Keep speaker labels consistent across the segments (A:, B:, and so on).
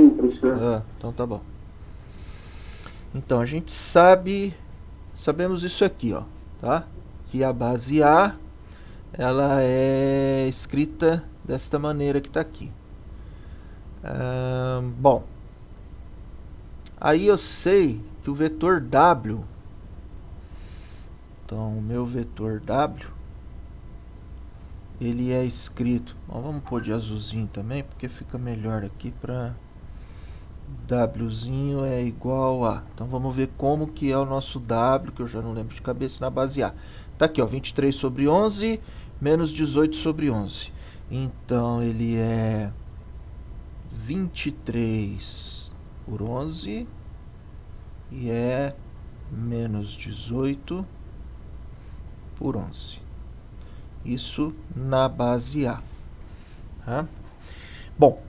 A: Sim, professor.
B: Ah, então tá bom. Então a gente sabemos isso aqui, ó, tá? Que a base A, ela é escrita desta maneira que está aqui. Bom, aí eu sei que o vetor W, então o meu vetor W, ele é escrito, bom, vamos pôr de azulzinho também, porque fica melhor aqui para Wzinho é igual a. Então vamos ver como que é o nosso W, que eu já não lembro de cabeça, na base A. Tá aqui, ó, 23 sobre 11 menos 18 sobre 11. Então ele é 23 por 11 e é menos 18 por 11. Isso na base A. Tá? Bom,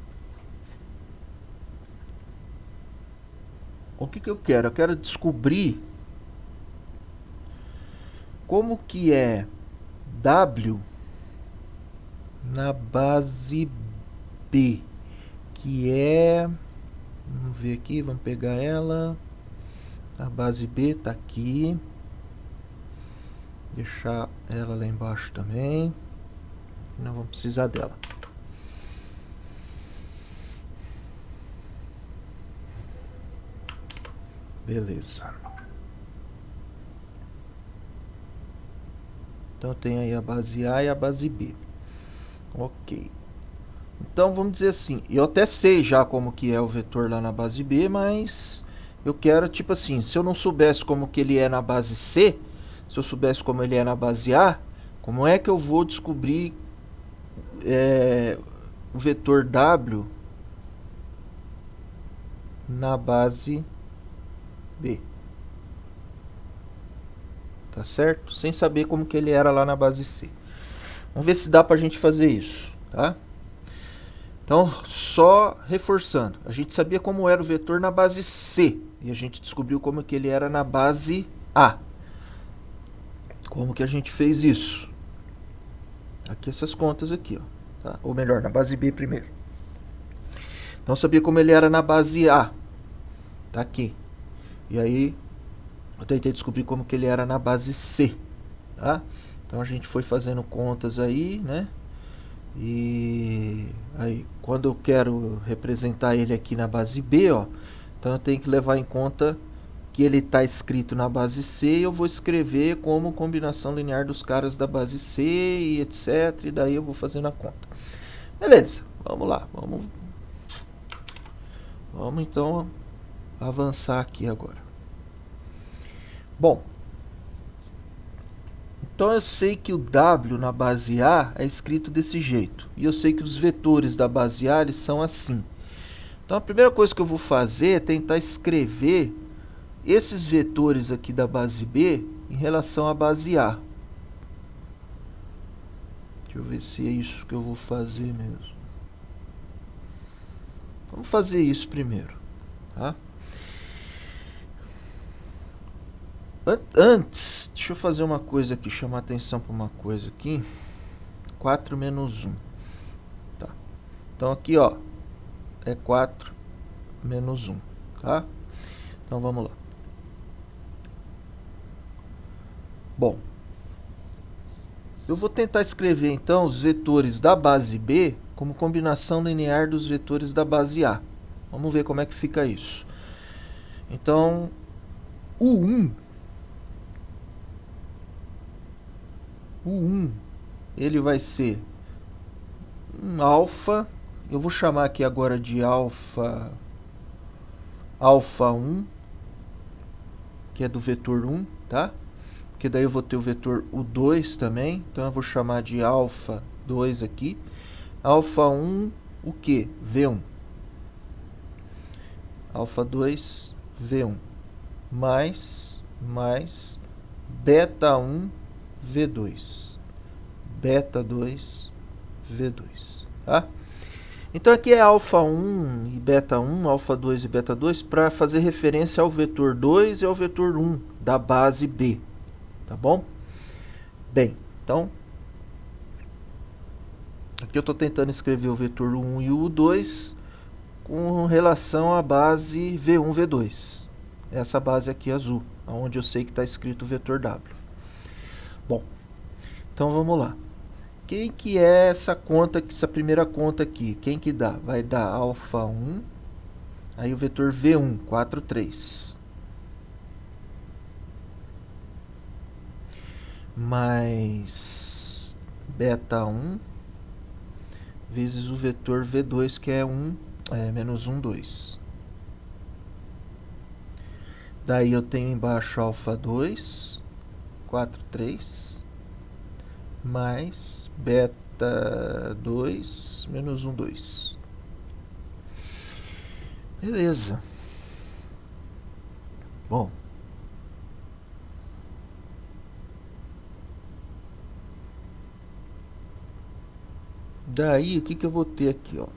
B: o que eu quero? Eu quero descobrir como que é W na base B, que é, vamos ver aqui, vamos pegar ela, a base B está aqui, deixar ela lá embaixo também, não vamos precisar dela. Beleza. Então tem aí a base A e a base B. Ok. Então vamos dizer assim, eu até sei já como que é o vetor lá na base B, mas eu quero, tipo assim, se eu não soubesse como que ele é na base C, se eu soubesse como ele é na base A, como é que eu vou descobrir o vetor W na base B? Tá certo? Sem saber como que ele era lá na base C. Vamos ver se dá pra gente fazer isso, tá? Então, só reforçando, a gente sabia como era o vetor na base C e a gente descobriu como que ele era na base A. Como que a gente fez isso? Aqui essas contas aqui, ó, tá? Ou melhor, na base B primeiro. Então sabia como ele era na base A, tá aqui. E aí eu tentei descobrir como que ele era na base C, tá? Então a gente foi fazendo contas aí, né? E aí quando eu quero representar ele aqui na base B, ó, então eu tenho que levar em conta que ele está escrito na base C, eu vou escrever como combinação linear dos caras da base C e etc. E daí eu vou fazendo a conta. Beleza, vamos lá. Vamos então avançar aqui agora. Bom, então eu sei que o W na base A é escrito desse jeito. E eu sei que os vetores da base A eles são assim. Então a primeira coisa que eu vou fazer é tentar escrever esses vetores aqui da base B em relação à base A. Deixa eu ver se é isso que eu vou fazer mesmo. Vamos fazer isso primeiro, tá? Antes, deixa eu fazer uma coisa aqui, chamar atenção para uma coisa aqui. 4 menos 1. Tá. Então aqui, ó, é 4 menos 1, tá? Então vamos lá. Bom, eu vou tentar escrever então os vetores da base B como combinação linear dos vetores da base A. Vamos ver como é que fica isso. Então, o 1 ele vai ser um alfa. Eu vou chamar aqui agora de alfa 1, que é do vetor 1, tá? Porque daí eu vou ter o vetor U2 também, então eu vou chamar de alfa 2 aqui. Alfa 1, o que? V1. Alfa 2, V1. Mais beta 1, V2. Beta 2, V2, tá? Então aqui é alfa 1 e beta 1, alfa 2 e beta 2 para fazer referência ao vetor 2 e ao vetor 1 da base B, tá bom? Bem, então aqui eu estou tentando escrever o vetor 1 e o 2 com relação à base V1, V2. Essa base aqui azul, onde eu sei que está escrito vetor W. Bom, então vamos lá. Quem que é essa conta, essa primeira conta aqui? Quem que dá? Vai dar alfa 1, aí o vetor V1, 4, 3. Mais beta 1 vezes o vetor V2, que é menos 1, 2. Daí eu tenho embaixo alfa 2, 4, 3, mais beta 2, menos 1, 2. Beleza. Bom. Daí, o que que eu vou ter aqui, ó?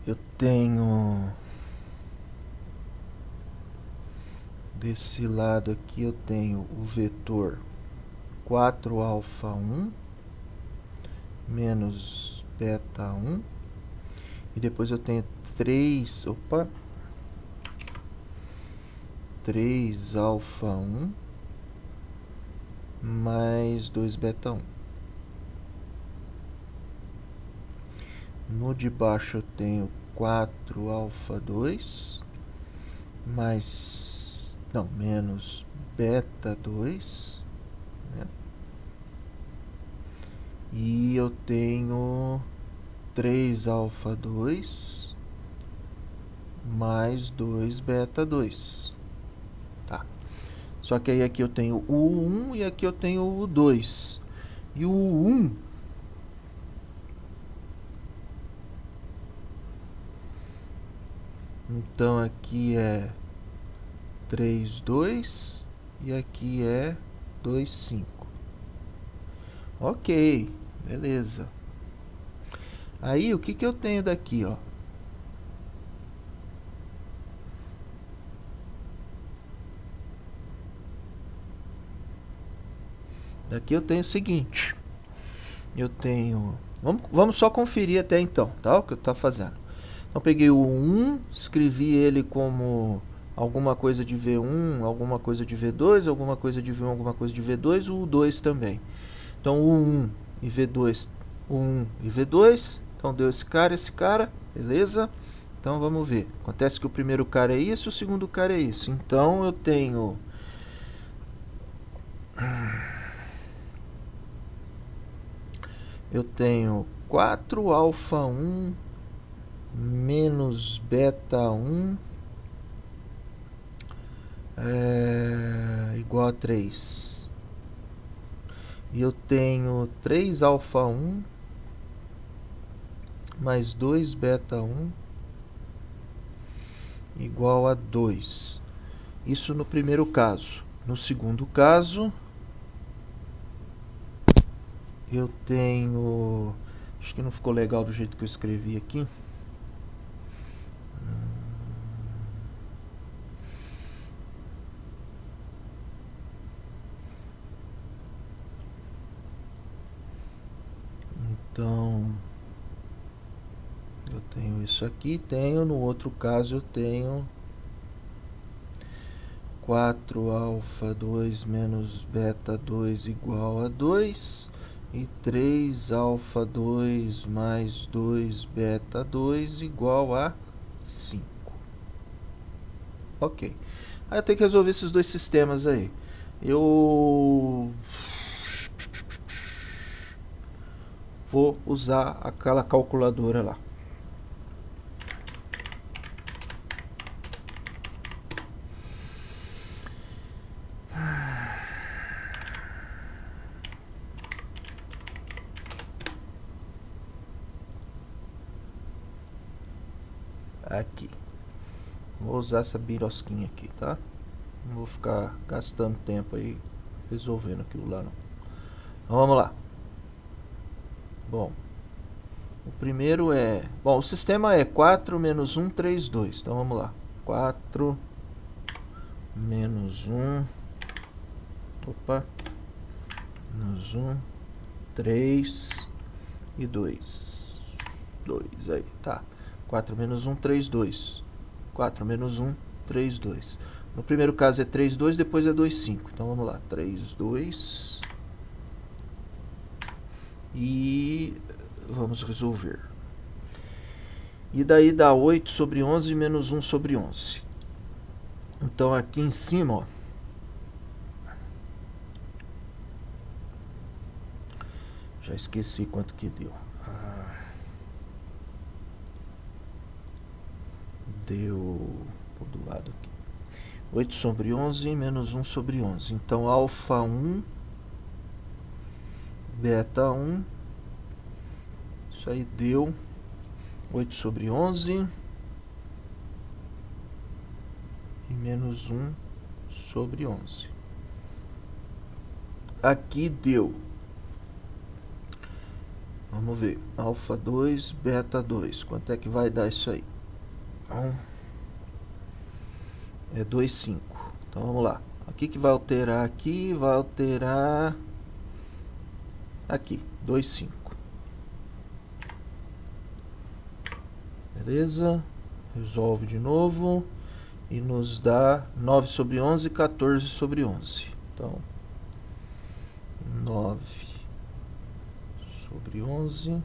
B: Eu tenho... Desse lado aqui eu tenho o vetor 4 alfa 1 menos beta 1. E depois eu tenho 3 alfa 1 mais 2 beta 1. No de baixo eu tenho 4 alfa 2 menos beta 2, né? E eu tenho 3 alfa 2 mais 2 beta 2. Tá. Só que aí aqui eu tenho o 1 e aqui eu tenho o 2. E o 1 então aqui é 3, 2 e aqui é 2, 5. Ok, beleza. Aí o que que eu tenho daqui, ó? Daqui eu tenho o seguinte. Eu tenho... Vamos só conferir até então, tá? O que eu tô fazendo. Então peguei o 1, escrevi ele como alguma coisa de V1, alguma coisa de V2, alguma coisa de V1, alguma coisa de V2, o 2 também. Então o 1 e V2, o 1 e V2, então deu esse cara, beleza? Então vamos ver. Acontece que o primeiro cara é isso, o segundo cara é isso. Então eu tenho... Eu tenho 4 alfa 1 menos beta 1 igual a 3. E eu tenho 3 alfa 1 mais 2 beta 1 igual a 2. Isso no primeiro caso. No segundo caso, eu tenho... Acho que não ficou legal do jeito que eu escrevi aqui. Então, eu tenho isso aqui, no outro caso eu tenho 4 alfa 2 menos beta 2 igual a 2 e 3 alfa 2 mais 2 beta 2 igual a 5. Ok. Aí eu tenho que resolver esses dois sistemas aí. Eu vou usar aquela calculadora lá. Aqui. Vou usar essa birosquinha aqui, tá? Não vou ficar gastando tempo aí resolvendo aquilo lá não. Então vamos lá. Bom, o primeiro é... Bom, o sistema é 4 menos 1, 3, 2. Então vamos lá. 4, menos 1, opa, menos 1, 3 e 2. 2 aí, tá. 4 menos 1, 3, 2. 4 menos 1, 3, 2. No primeiro caso é 3, 2, depois é 2, 5. Então vamos lá, 3, 2. E vamos resolver. E daí dá 8 sobre 11 menos 1 sobre 11. Então aqui em cima, ó, já esqueci quanto que deu. Deu do lado aqui. 8 sobre 11 menos 1 sobre 11. Então alfa 1, beta 1. Isso aí deu 8 sobre 11 e menos 1 sobre 11. Aqui deu, vamos ver, alfa 2, beta 2. Quanto é que vai dar isso aí? É 2, 5. Então vamos lá. Aqui que vai alterar aqui, vai alterar aqui, 2, 5. Beleza? Resolve de novo e nos dá 9 sobre 11, 14 sobre 11. Então, 9 sobre 11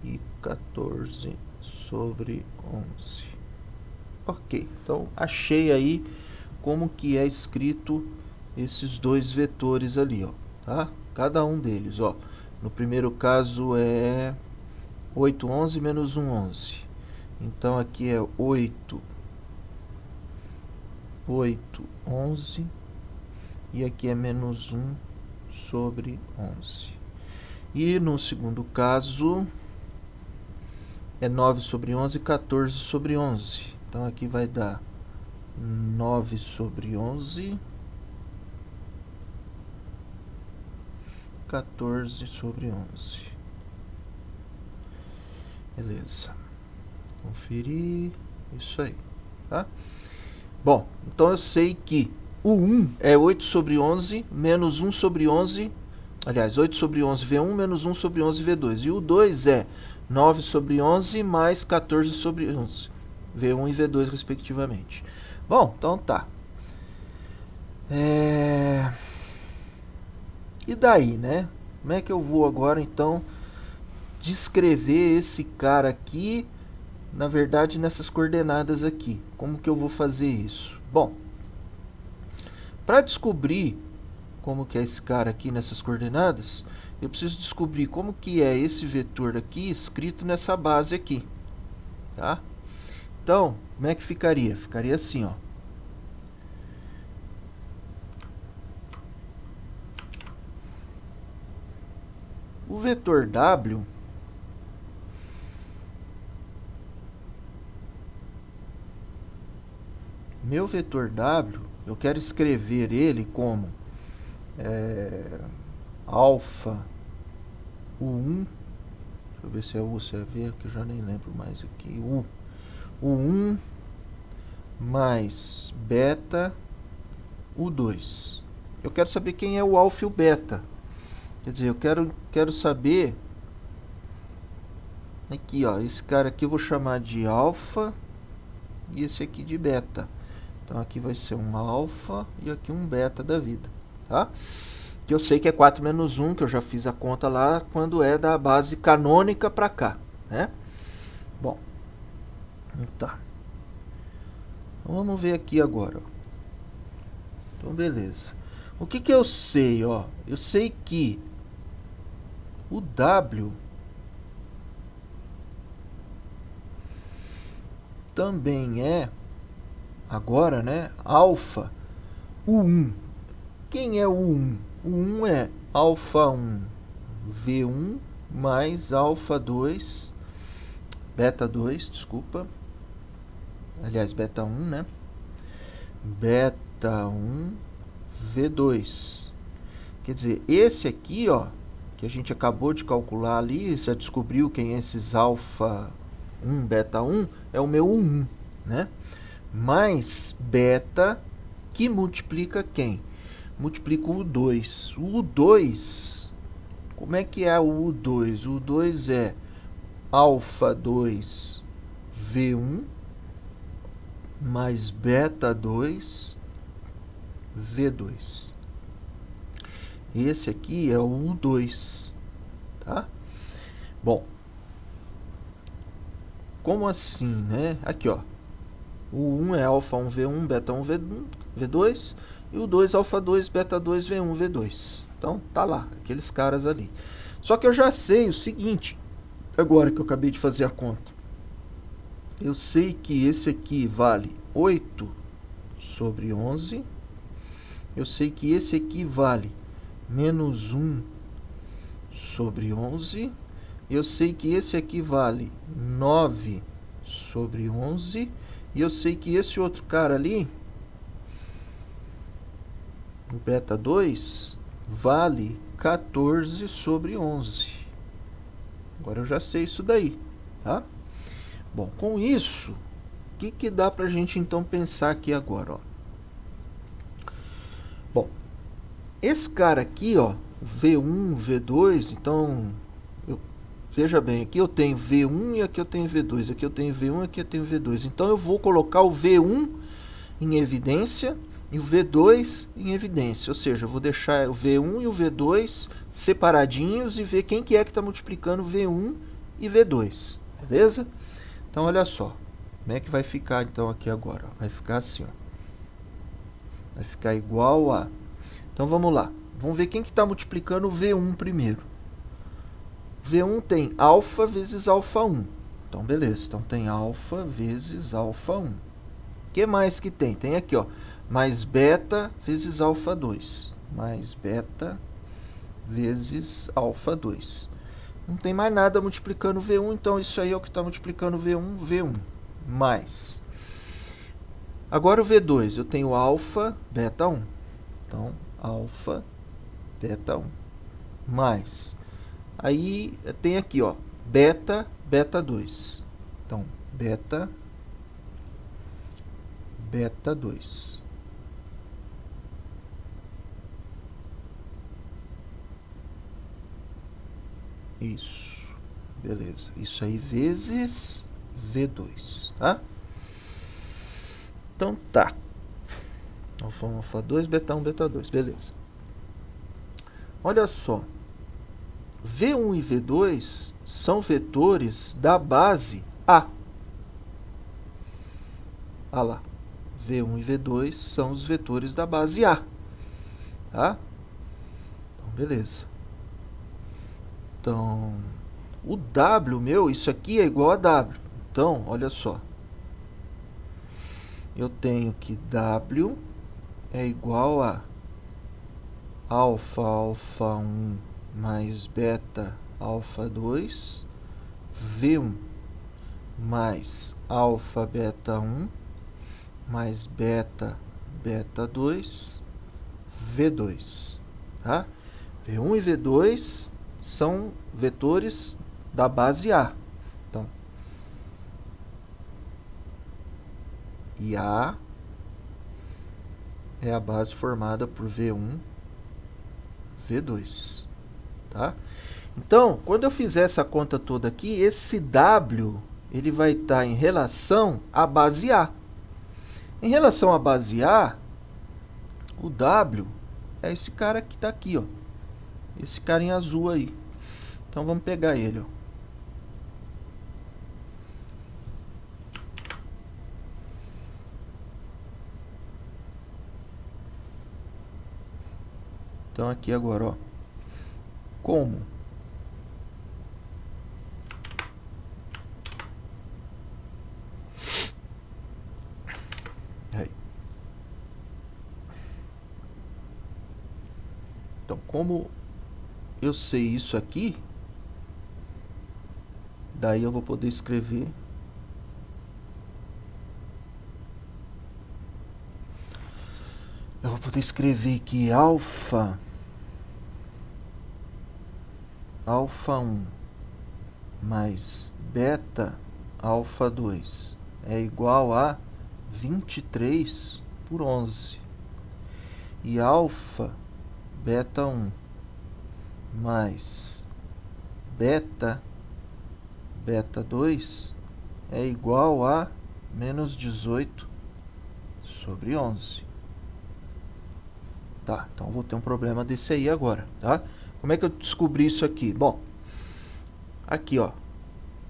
B: e 14 sobre 11. Ok, então achei aí como que é escrito esses dois vetores ali, ó, tá? Cada um deles, ó. No primeiro caso é 8, 11 menos 1, 11. Então aqui é 8, 8, 11. E aqui é menos 1 sobre 11. E no segundo caso é 9 sobre 11, 14 sobre 11. Então aqui vai dar 9 sobre 11, 14 sobre 11. Beleza. Conferir. Isso aí, tá? Bom, então eu sei que o 1 é 8 sobre 11 menos 1 sobre 11. Aliás, 8 sobre 11 V1 menos 1 sobre 11 V2. E o 2 é 9 sobre 11 mais 14 sobre 11. V1 e V2, respectivamente. Bom, então tá. E daí, né? Como é que eu vou agora, então, descrever esse cara aqui, na verdade, nessas coordenadas aqui? Como que eu vou fazer isso? Bom, para descobrir como que é esse cara aqui nessas coordenadas, eu preciso descobrir como que é esse vetor aqui escrito nessa base aqui, tá? Então, como é que ficaria? Ficaria assim, ó. O vetor W meu vetor W, eu quero escrever ele como alfa U1, deixa eu ver se é U, se é V, que eu já nem lembro mais aqui, U1 mais beta U2. Eu quero saber quem é o alfa e o beta. Quer dizer, eu quero saber aqui, ó, esse cara aqui eu vou chamar de alfa e esse aqui de beta. Então aqui vai ser um alfa e aqui um beta da vida, tá? Que eu sei que é 4 menos 1, que eu já fiz a conta lá, quando é da base canônica para cá, né? Bom, tá. Então vamos ver aqui agora, ó. Então beleza. O que que eu sei, ó? Eu sei que o W também é, agora, né, alfa U1. Quem é o U1? O 1 é alfa 1 V1 mais alfa 2, beta 2, desculpa. Aliás, beta 1, né? Beta 1 V2. Quer dizer, esse aqui, ó, que a gente acabou de calcular ali, já descobriu quem é esses alfa 1, beta 1, é o meu 1, né? Mais beta que multiplica quem? Multiplica o U2. O U2, como é que é o U2? O U2 é alfa 2 V1 mais beta 2 V2. Esse aqui é o U2, tá? Bom, como assim, né? Aqui, ó. O 1 é alfa 1 V1, beta 1 V2 e o 2 alfa 2, beta 2 V1 V2. Então, tá lá, aqueles caras ali. Só que eu já sei o seguinte, agora que eu acabei de fazer a conta. Eu sei que esse aqui vale 8 sobre 11. Eu sei que esse aqui vale menos 1 sobre 11. Eu sei que esse aqui vale 9 sobre 11. E eu sei que esse outro cara ali, o beta 2, vale 14 sobre 11. Agora eu já sei isso daí, tá? Bom, com isso, o que dá pra gente então pensar aqui agora, ó? Bom, esse cara aqui, ó, V1, V2, então, veja bem, aqui eu tenho V1 e aqui eu tenho V2, aqui eu tenho V1 e aqui eu tenho V2. Então eu vou colocar o V1 em evidência e o V2 em evidência, ou seja, eu vou deixar o V1 e o V2 separadinhos e ver quem que é que está multiplicando V1 e V2, beleza? Então olha só, como é que vai ficar então aqui agora? Vai ficar assim, ó. Vai ficar igual a... Então vamos lá, vamos ver quem que está multiplicando o V1 primeiro. V1 tem alfa vezes alfa 1. Então beleza, então tem alfa vezes alfa 1. O que mais que tem? Tem aqui, ó, mais beta vezes alfa 2. Mais beta vezes alfa 2. Não tem mais nada multiplicando V1, então isso aí é o que está multiplicando V1, V1. Mais. Agora o V2, eu tenho alfa, beta 1. Então, alfa, beta 1. Mais. Aí tem aqui, ó, beta, beta 2. Então, beta, beta 2. Isso, beleza. Isso aí vezes V2, tá? Então tá. Alfa 1, alfa 2, beta 1, beta 2, beleza. Olha só. V1 e V2 são vetores da base A. Ah lá. V1 e V2 são os vetores da base A. Tá? Então, beleza. Então, o W meu, isso aqui é igual a W. Então, olha só. Eu tenho que W é igual a alfa, alfa 1 mais beta, alfa 2, V1 mais alfa, beta 1 mais beta, beta 2, V2. Tá? V1 e V2 são vetores da base A. Então, e A é a base formada por V1, V2. Tá? Então, quando eu fizer essa conta toda aqui, esse W ele vai estar em relação à base A. Em relação à base A, o W é esse cara que está aqui, ó. Esse cara em azul aí. Então vamos pegar ele, ó. Então aqui agora, ó. Como? Aí. Então, como eu sei isso aqui, daí eu vou poder escrever que alfa 1 mais beta alfa 2 é igual a 23 por 11. E alfa beta 1 mais beta 2 é igual a menos 18 sobre 11. Tá, então vou ter um problema desse aí agora, tá? Como é que eu descobri isso aqui? Bom, aqui, ó,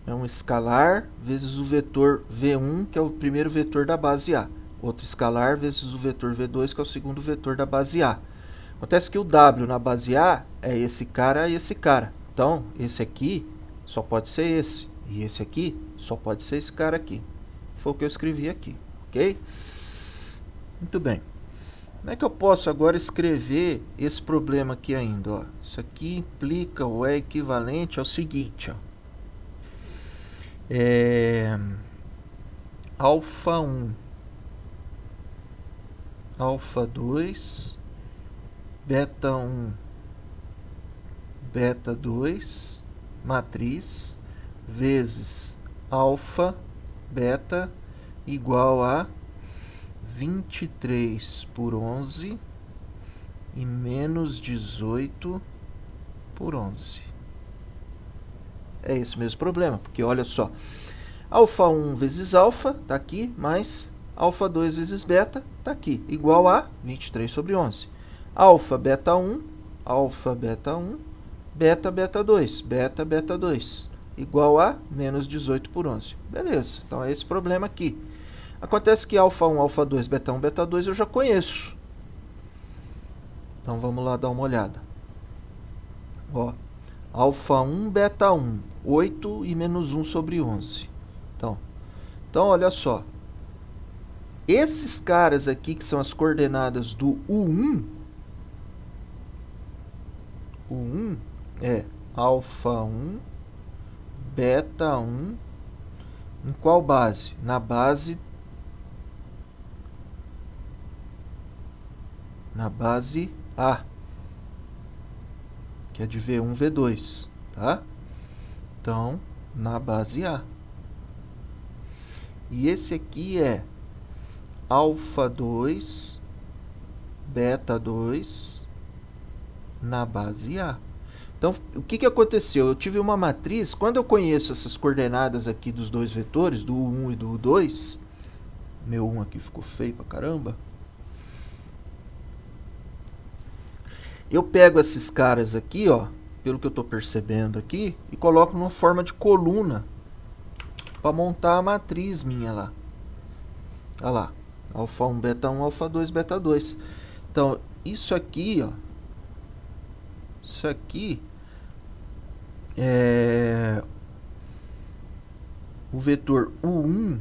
B: é um escalar vezes o vetor V1, que é o primeiro vetor da base A. Outro escalar vezes o vetor V2, que é o segundo vetor da base A. Acontece que o W na base A é esse cara e esse cara. Então, esse aqui só pode ser esse. E esse aqui só pode ser esse cara aqui. Foi o que eu escrevi aqui, ok? Muito bem. Como é que eu posso agora escrever esse problema aqui ainda? Ó? Isso aqui implica ou é equivalente ao seguinte. Ó. Alfa 1, alfa 2, beta 1, beta 2, matriz, vezes alfa, beta, igual a 23 por 11 e menos 18 por 11. É esse mesmo problema, porque olha só, alfa 1 vezes alfa, está aqui, mais alfa 2 vezes beta, está aqui, igual a 23 sobre 11. Alfa beta 1, alfa beta 1, beta beta 2, beta beta 2, igual a menos 18 por 11. Beleza, então é esse problema aqui. Acontece que alfa 1, alfa 2, beta 1, beta 2 eu já conheço. Então vamos lá dar uma olhada. Ó, alfa 1, beta 1, 8 e menos 1 sobre 11. Então olha só. Esses caras aqui, que são as coordenadas do U1, U1 é alfa 1, beta 1, em qual base? Na base A, que é de V1, V2, tá? Então, na base A. E esse aqui é alfa 2, beta 2, na base A. Então, o que aconteceu? Eu tive uma matriz, quando eu conheço essas coordenadas aqui dos dois vetores, do U1 e do U2, meu 1 aqui ficou feio pra caramba, eu pego esses caras aqui, ó, pelo que eu estou percebendo aqui, e coloco numa forma de coluna para montar a matriz minha lá. Olha lá, alfa 1, beta 1, alfa 2, beta 2. Então, isso aqui, ó, isso aqui é o vetor U1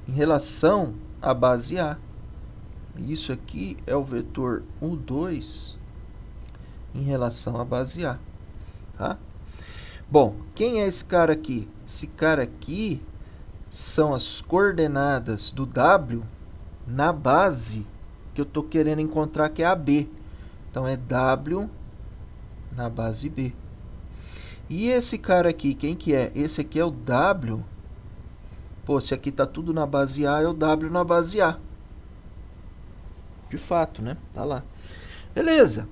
B: em relação à base A. Isso aqui é o vetor U2 em relação à base A, tá? Bom, quem é esse cara aqui? Esse cara aqui são as coordenadas do W na base que eu estou querendo encontrar, que é a B. Então, é W na base B. E esse cara aqui, quem que é? Esse aqui é o W. Pô, se aqui está tudo na base A, é o W na base A. De fato, né? Tá lá. Beleza.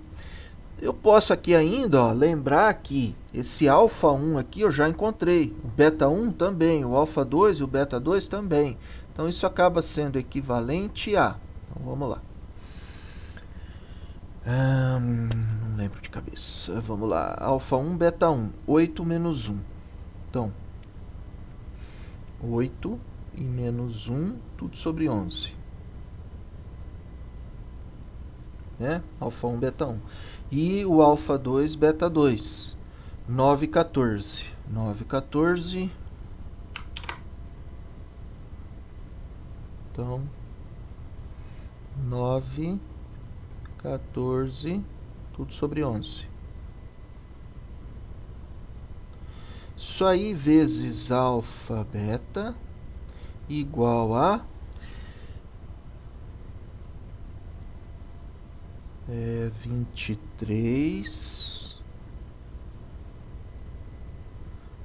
B: Eu posso aqui ainda, ó, lembrar que esse alfa 1 aqui eu já encontrei. O beta 1 também, o alfa 2 e o beta 2 também. Então, isso acaba sendo equivalente a... Então, vamos lá. Não lembro de cabeça. Vamos lá. Alfa 1, beta 1. 8 menos 1. Então, 8 e menos 1, tudo sobre 11. Né? Alfa 1, beta 1. E o alfa 2, beta 2. 9 e 14. 9 e 14. Então, 9, 14, tudo sobre 11. Isso aí vezes alfa, beta, igual a 23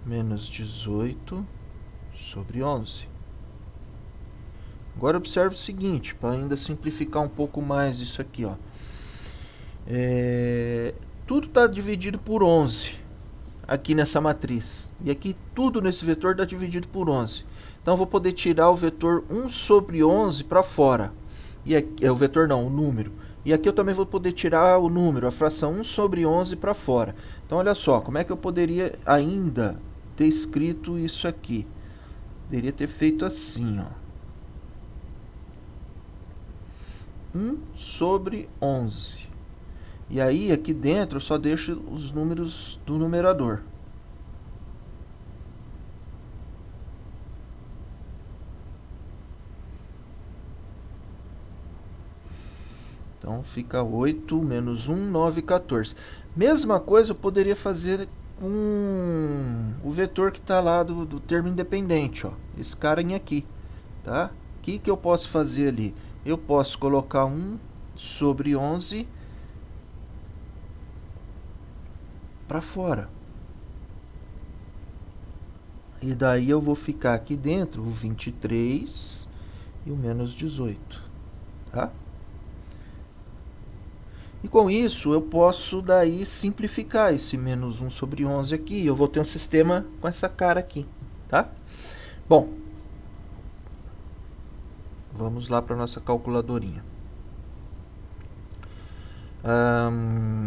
B: menos 18 sobre 11. Agora observe o seguinte, para ainda simplificar um pouco mais isso aqui, ó. Tudo está dividido por 11 aqui nessa matriz. E aqui tudo nesse vetor está dividido por 11. Então eu vou poder tirar o vetor 1 sobre 11 para fora. E aqui, o vetor não, o número. E aqui eu também vou poder tirar o número, a fração 1 sobre 11 para fora. Então olha só, como é que eu poderia ainda ter escrito isso aqui? Poderia ter feito assim, ó. 1 sobre 11. E aí, aqui dentro, eu só deixo os números do numerador. Então, fica 8 menos 1, 9, 14. Mesma coisa eu poderia fazer com o vetor que está lá do termo independente, ó. Esse carinha aqui, tá? O que eu posso fazer ali? Eu posso colocar 1 sobre 11 para fora. E daí eu vou ficar aqui dentro o 23 e o menos 18, tá? E com isso eu posso daí simplificar esse menos 1 sobre 11 aqui. Eu vou ter um sistema com essa cara aqui, tá? Bom, vamos lá para a nossa calculadorinha.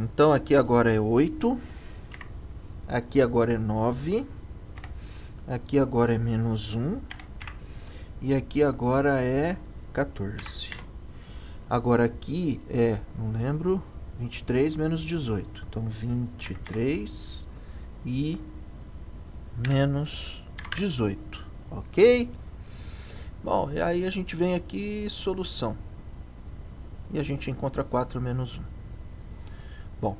B: Então aqui agora é 8. Aqui agora é 9. Aqui agora é menos 1. E aqui agora é 14. Agora aqui é, não lembro, 23 menos 18. Então 23 e menos 18. Ok? Bom, e aí a gente vem aqui, solução. E a gente encontra 4 menos 1. Bom,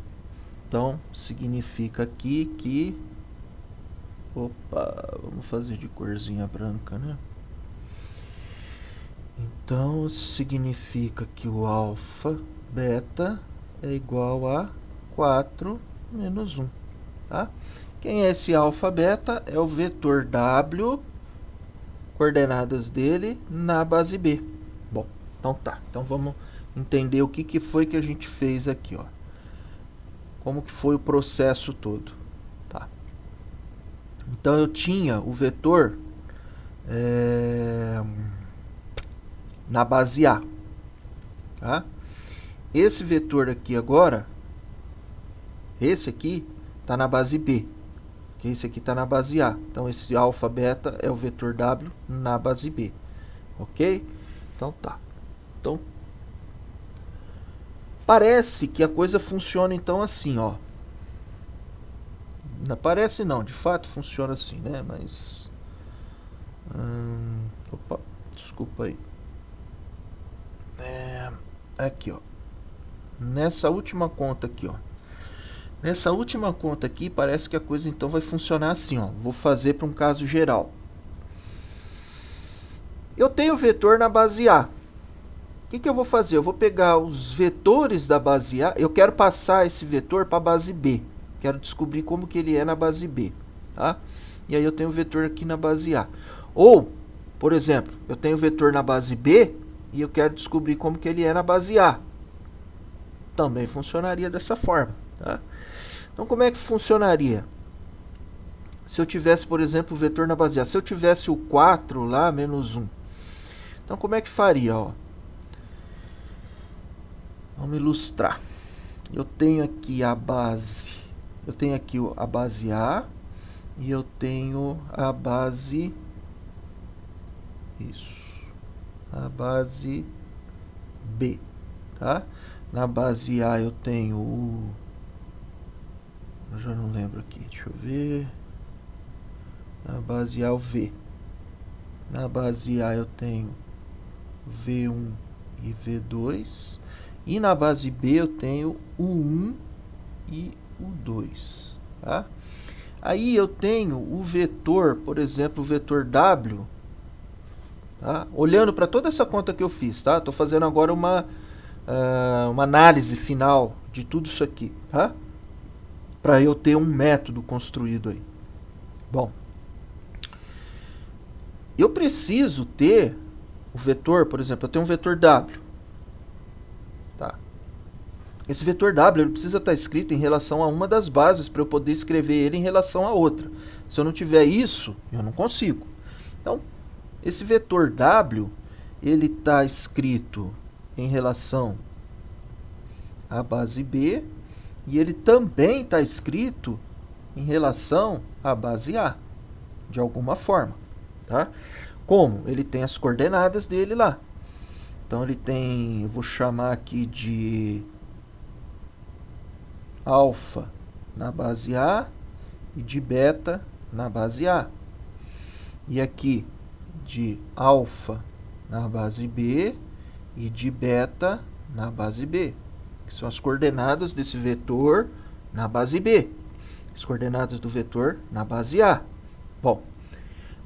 B: então significa aqui que... Opa, vamos fazer de corzinha branca, né? Então significa que o alfa beta é igual a 4 menos 1, tá? Quem é esse alfa beta? É o vetor W, coordenadas dele na base B. Bom, então tá. Então vamos entender o que foi que a gente fez aqui, ó. Como que foi o processo todo, tá? Então eu tinha o vetor na base A, tá? Esse vetor aqui agora, esse aqui está na base B, que esse aqui está na base A. Então esse alfa beta é o vetor W na base B, ok? Então tá. Então parece que a coisa funciona então assim, ó. Não parece não, de fato funciona assim, né? Mas opa, desculpa aí. Aqui, ó. Nessa última conta aqui, ó. Nessa última conta aqui, parece que a coisa então vai funcionar assim, ó. Vou fazer para um caso geral. Eu tenho o vetor na base A. O que eu vou fazer? Eu vou pegar os vetores da base A. Eu quero passar esse vetor para a base B. Quero descobrir como que ele é na base B, tá? E aí eu tenho o vetor aqui na base A. Ou, por exemplo, eu tenho o vetor na base B e eu quero descobrir como que ele é na base A. Também funcionaria dessa forma, tá? Então, como é que funcionaria? Se eu tivesse, por exemplo, o vetor na base A. Se eu tivesse o 4 lá, menos 1. Então, como é que faria, ó? Vamos ilustrar. Eu tenho aqui a base. Eu tenho aqui a base A. E eu tenho a base... Isso. A base B, tá? Na base A eu tenho o... Eu já não lembro aqui, deixa eu ver. Na base A o V. Na base A eu tenho V1 e V2. E na base B eu tenho o 1 e o 2, tá? Aí eu tenho o vetor, por exemplo, o vetor W, tá? Olhando para toda essa conta que eu fiz, tá? Estou fazendo agora uma análise final de tudo isso aqui, tá? Para eu ter um método construído aí. Bom, eu preciso ter o vetor, por exemplo, eu tenho um vetor W. Tá. Esse vetor W ele precisa estar escrito em relação a uma das bases para eu poder escrever ele em relação a outra. Se eu não tiver isso, eu não consigo. Então, esse vetor W, ele está escrito em relação à base B e ele também está escrito em relação à base A, de alguma forma. Tá? Como? Ele tem as coordenadas dele lá. Então, ele tem, eu vou chamar aqui de alfa na base A e de beta na base A. E aqui de alfa na base B e de beta na base B, que são as coordenadas desse vetor na base B, as coordenadas do vetor na base A. Bom,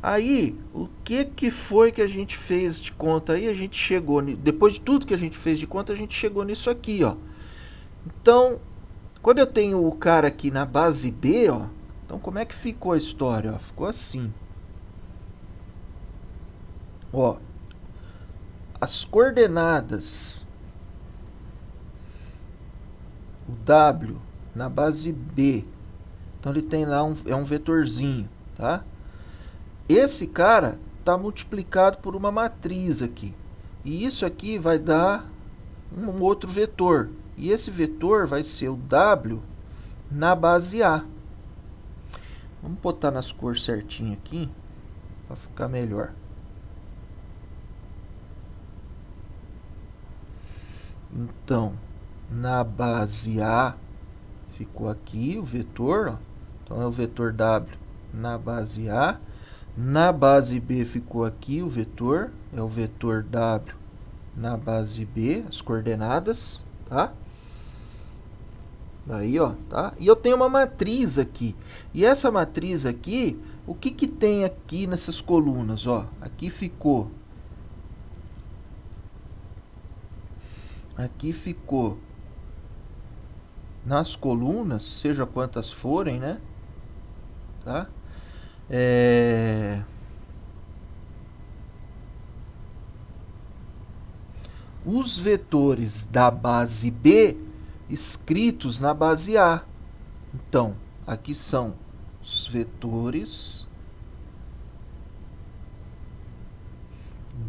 B: aí o que foi que a gente fez de conta aí? A gente chegou, depois de tudo que a gente fez de conta, a gente chegou nisso aqui, ó. Então, quando eu tenho o cara aqui na base B, ó, então como é que ficou a história? Ó? Ficou assim. Ó, as coordenadas, o W na base B, então ele tem lá um vetorzinho, tá? Esse cara está multiplicado por uma matriz aqui. E isso aqui vai dar um outro vetor. E esse vetor vai ser o W na base A. Vamos botar nas cores certinho aqui, para ficar melhor. Então, na base A, ficou aqui o vetor, ó. Então é o vetor W na base A. Na base B ficou aqui o vetor, é o vetor W na base B, as coordenadas, tá? Aí, ó, tá? E eu tenho uma matriz aqui. E essa matriz aqui, o que que tem aqui nessas colunas, ó? Aqui ficou nas colunas, seja quantas forem, né? Tá? Os vetores da base B escritos na base A. Então, aqui são os vetores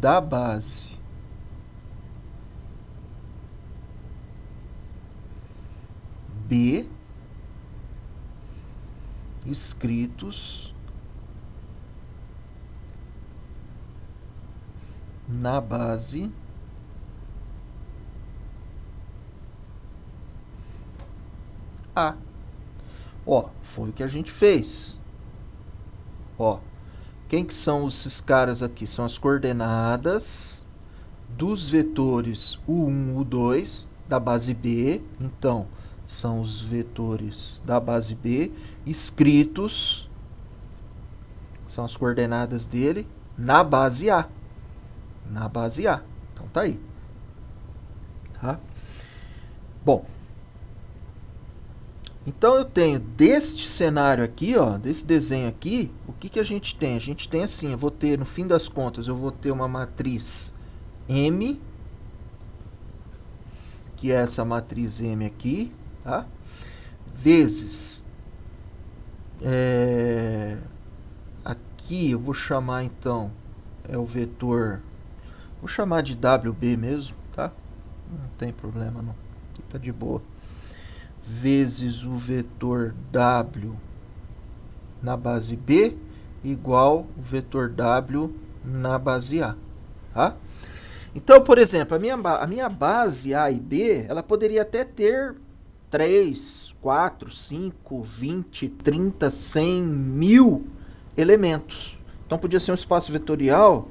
B: da base B escritos na base A. Ó, foi o que a gente fez. Ó, quem que são esses caras aqui? São as coordenadas dos vetores U1, U2 da base B. Então, são os vetores da base B escritos, são as coordenadas dele na base A. Na base A. Então tá aí. Tá? Bom, então eu tenho deste cenário aqui, ó, desse desenho aqui, o que que a gente tem? A gente tem assim, eu vou ter, no fim das contas, eu vou ter uma matriz M, que é essa matriz M aqui, tá? Vezes, aqui eu vou chamar então, é o vetor, vou chamar de WB mesmo, tá? Não tem problema não, aqui tá de boa. Vezes o vetor W na base B igual o vetor W na base A, tá? Então, por exemplo, a minha base A e B, ela poderia até ter 3, 4, 5, 20, 30, 100, 1000 elementos. Então, podia ser um espaço vetorial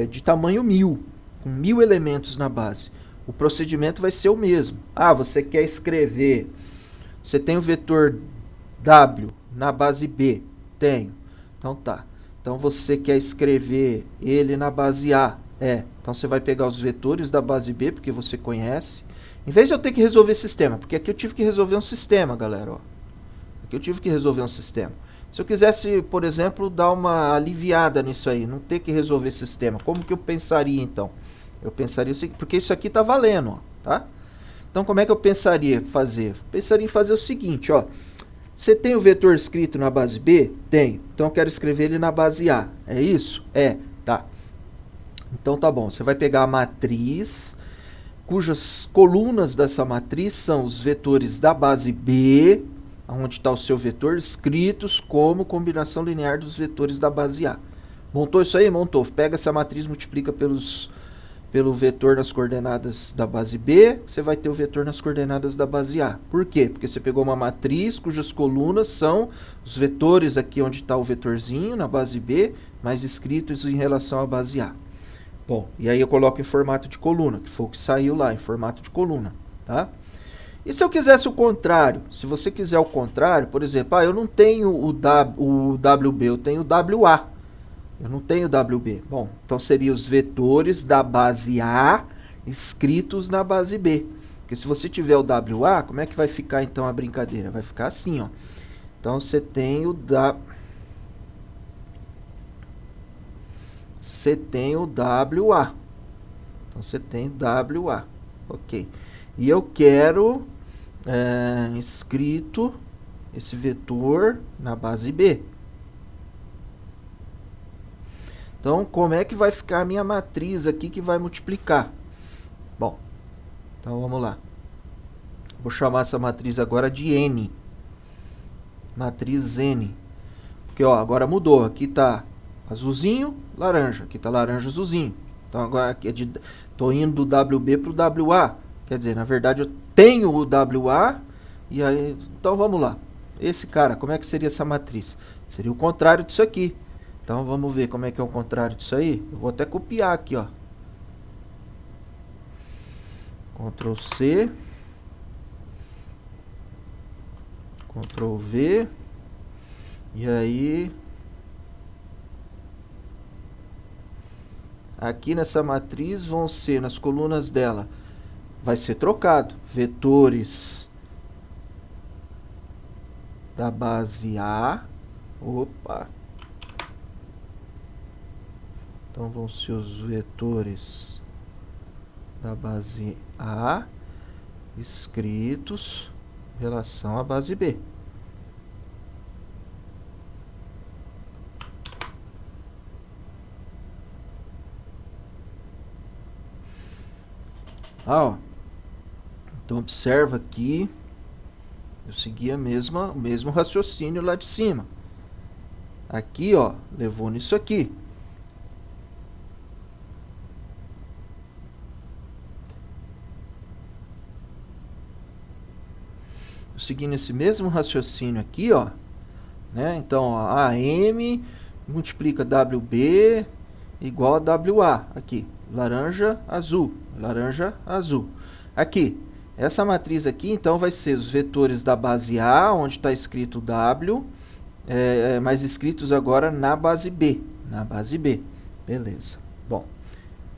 B: de tamanho 1000, com 1000 elementos na base. O procedimento vai ser o mesmo. Ah, você quer escrever, você tem o vetor W na base B? Tenho. Então tá. Então você quer escrever ele na base A? Então você vai pegar os vetores da base B, porque você conhece. Em vez de eu ter que resolver sistema, porque aqui eu tive que resolver um sistema, galera. Ó. Aqui eu tive que resolver um sistema. Se eu quisesse, por exemplo, dar uma aliviada nisso aí, não ter que resolver esse sistema, como que eu pensaria então? Eu pensaria o seguinte, porque isso aqui está valendo, ó, tá? Então como é que eu pensaria fazer? Pensaria em fazer o seguinte, ó. Você tem o vetor escrito na base B? Tenho. Então eu quero escrever ele na base A. É isso? É, tá. Então tá bom. Você vai pegar a matriz, cujas colunas dessa matriz são os vetores da base B, onde está o seu vetor, escritos como combinação linear dos vetores da base A. Montou isso aí? Montou. Pega essa matriz, multiplica pelo vetor nas coordenadas da base B, você vai ter o vetor nas coordenadas da base A. Por quê? Porque você pegou uma matriz cujas colunas são os vetores aqui onde está o vetorzinho, na base B, mas escritos em relação à base A. Bom, e aí eu coloco em formato de coluna, que foi o que saiu lá, em formato de coluna, tá? E se eu quisesse o contrário? Se você quiser o contrário, por exemplo, eu não tenho o WB, eu tenho o WA. Eu não tenho WB. Bom, então seriam os vetores da base A escritos na base B. Porque se você tiver o WA, como é que vai ficar então a brincadeira? Vai ficar assim, ó. Então você tem o WA. Então você tem WA. Ok. E eu quero escrito esse vetor na base B. Então, como é que vai ficar a minha matriz aqui que vai multiplicar? Bom, então vamos lá. Vou chamar essa matriz agora de N. Matriz N. Porque ó, agora mudou. Aqui está azulzinho, laranja. Aqui está laranja, azulzinho. Então agora aqui estou indo do WB para o WA. Quer dizer, na verdade eu tenho o WA. E aí, então vamos lá. Esse cara, como é que seria essa matriz? Seria o contrário disso aqui. Então vamos ver como é que é o contrário disso aí. Eu vou até copiar aqui, ó. Ctrl C. Ctrl V. E aí aqui nessa matriz vão ser, nas colunas dela, vai ser trocado. Vetores da base A. Opa! Então vão ser os vetores da base A escritos em relação à base B. Ó. Então observa aqui, eu segui o mesmo raciocínio lá de cima. Aqui, ó, levou nisso aqui. Seguindo esse mesmo raciocínio aqui, ó, né? Então, ó, AM multiplica WB igual a WA, aqui, laranja, azul, laranja, azul. Aqui, essa matriz aqui, então, vai ser os vetores da base A, onde está escrito W, mas escritos agora na base B, beleza. Bom,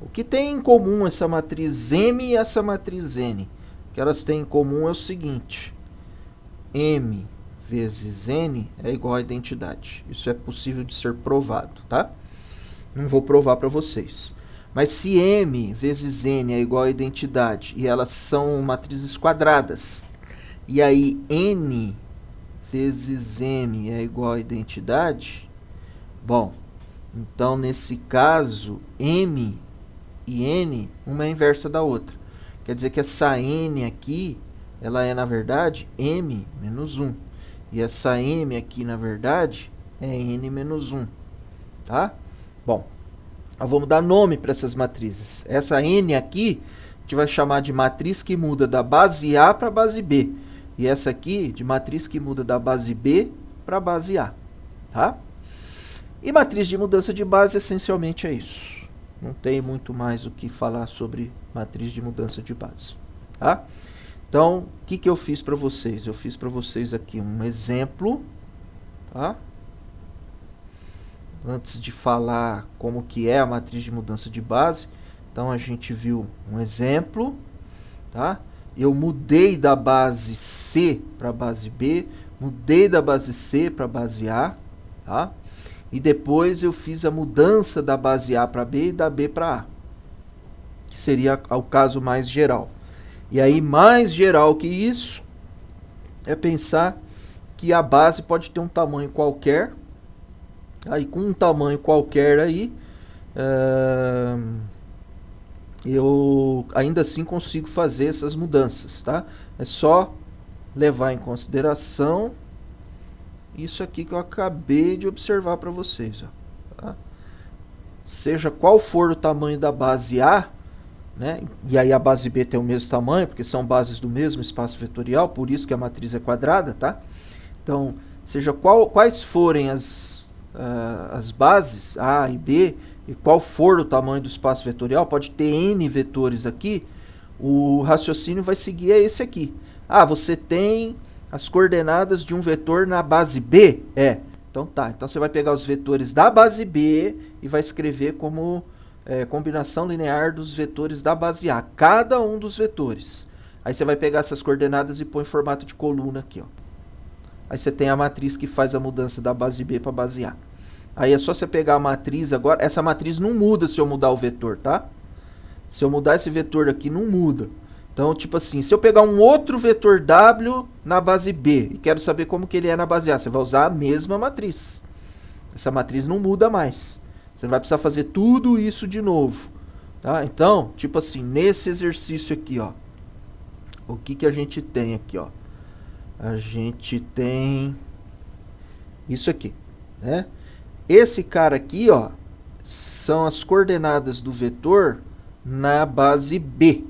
B: o que tem em comum essa matriz M e essa matriz N? O que elas têm em comum é o seguinte: M vezes N é igual a identidade. Isso é possível de ser provado, tá? Não vou provar para vocês. Mas se M vezes N é igual a identidade e elas são matrizes quadradas, e aí N vezes M é igual a identidade, bom, então nesse caso M e N, uma é inversa da outra. Quer dizer que essa N aqui, ela é, na verdade, M menos 1. E essa M aqui, na verdade, é N menos 1. Tá? Bom, vamos dar nome para essas matrizes. Essa N aqui, a gente vai chamar de matriz que muda da base A para a base B. E essa aqui, de matriz que muda da base B para a base A. Tá? E matriz de mudança de base, essencialmente, é isso. Não tem muito mais o que falar sobre matriz de mudança de base. Tá? Então, o que eu fiz para vocês? Eu fiz para vocês aqui um exemplo, tá? Antes de falar como que é a matriz de mudança de base, então a gente viu um exemplo, tá? Eu mudei da base C para a base B, mudei da base C para a base A, tá? E depois eu fiz a mudança da base A para B e da B para A, que seria o caso mais geral. E aí, mais geral que isso, é pensar que a base pode ter um tamanho qualquer. Aí, com um tamanho qualquer aí, eu ainda assim consigo fazer essas mudanças, tá? É só levar em consideração isso aqui que eu acabei de observar para vocês, ó, tá? Seja qual for o tamanho da base A, né? E aí a base B tem o mesmo tamanho, porque são bases do mesmo espaço vetorial, por isso que a matriz é quadrada, tá? Então, seja quais forem as bases A e B, e qual for o tamanho do espaço vetorial, pode ter N vetores aqui, o raciocínio vai seguir esse aqui. Ah, você tem as coordenadas de um vetor na base B? Então tá. Então você vai pegar os vetores da base B e vai escrever como combinação linear dos vetores da base A. Cada um dos vetores. Aí você vai pegar essas coordenadas e põe em formato de coluna aqui, ó. Aí você tem a matriz que faz a mudança da base B para a base A. Aí é só você pegar a matriz agora. Essa matriz não muda se eu mudar o vetor, tá? Se eu mudar esse vetor aqui, não muda. Então, tipo assim, se eu pegar um outro vetor W na base B e quero saber como que ele é na base A, você vai usar a mesma matriz. Essa matriz não muda mais. Você vai precisar fazer tudo isso de novo, tá? Então, tipo assim, nesse exercício aqui, ó, o que que a gente tem aqui, ó? A gente tem isso aqui, né? Esse cara aqui, ó, são as coordenadas do vetor na base B.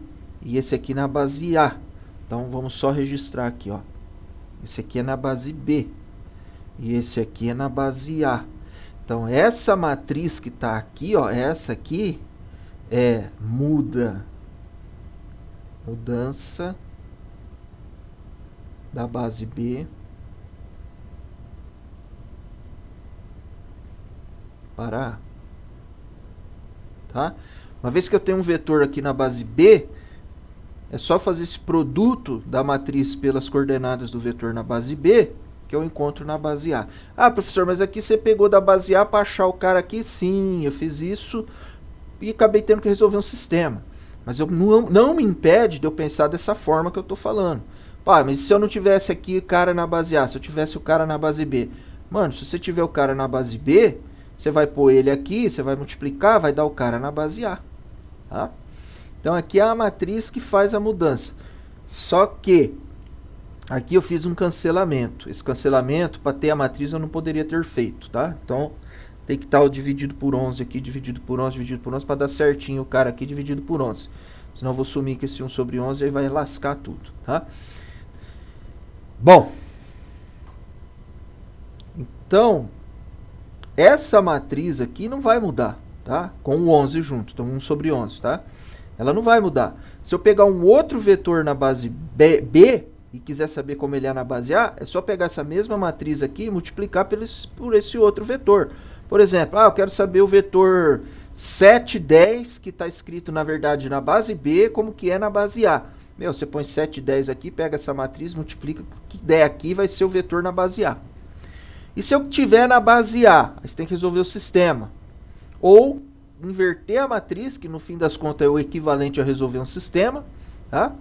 B: E esse aqui na base A. Então, vamos só registrar aqui, ó. Esse aqui é na base B. E esse aqui é na base A. Então, essa matriz que está aqui, ó, essa aqui é mudança da base B para A. Tá? Uma vez que eu tenho um vetor aqui na base B, é só fazer esse produto da matriz pelas coordenadas do vetor na base B, que eu encontro na base A. Ah, professor, mas aqui você pegou da base A para achar o cara aqui? Sim, eu fiz isso e acabei tendo que resolver um sistema. Mas não me impede de eu pensar dessa forma que eu estou falando. Pá, mas se eu não tivesse aqui o cara na base A, se eu tivesse o cara na base B? Mano, se você tiver o cara na base B, você vai pôr ele aqui, você vai multiplicar, vai dar o cara na base A. Tá? Então aqui é a matriz que faz a mudança. Só que aqui eu fiz um cancelamento. Esse cancelamento, para ter a matriz, eu não poderia ter feito, tá? Então tem que estar o dividido por 11 aqui, dividido por 11, dividido por 11, para dar certinho o cara aqui dividido por 11. Senão eu vou sumir com esse 1 sobre 11 e aí vai lascar tudo, tá? Bom, então essa matriz aqui não vai mudar, tá? Com o 11 junto, então 1 sobre 11, tá? Ela não vai mudar. Se eu pegar um outro vetor na base B e quiser saber como ele é na base A, é só pegar essa mesma matriz aqui e multiplicar por esse outro vetor. Por exemplo, eu quero saber o vetor 7, 10, que está escrito, na verdade, na base B, como que é na base A. Você põe 7, 10 aqui, pega essa matriz, multiplica, o que der aqui vai ser o vetor na base A. E se eu tiver na base A, você tem que resolver o sistema. Ou inverter a matriz, que no fim das contas é o equivalente a resolver um sistema, tá?